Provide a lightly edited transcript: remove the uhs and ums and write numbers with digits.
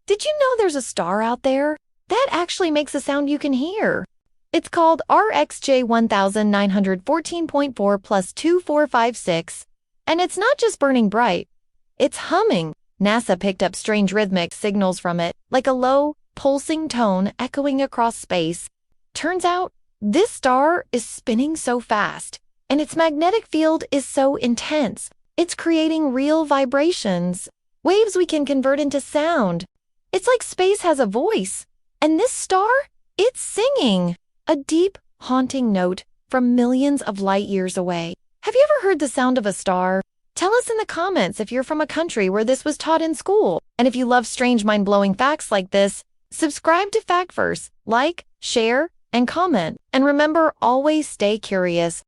Did you know there's a star out there that actually makes a sound you can hear? It's called RxJ 1914.4 plus 2456, and it's not just burning bright, it's humming. NASA picked up strange rhythmic signals from it, like a low, pulsing tone echoing across space. Turns out, this star is spinning so fast, and its magnetic field is so intense, it's creating real vibrations, waves we can convert into sound. It's like space has a voice, and this star, it's singing a deep, haunting note from millions of light years away. Have you ever heard the sound of a star? Tell us in the comments if you're from a country where this was taught in school. And if you love strange, mind-blowing facts like this, subscribe to FactVerse, like, share, and comment. And remember, always stay curious.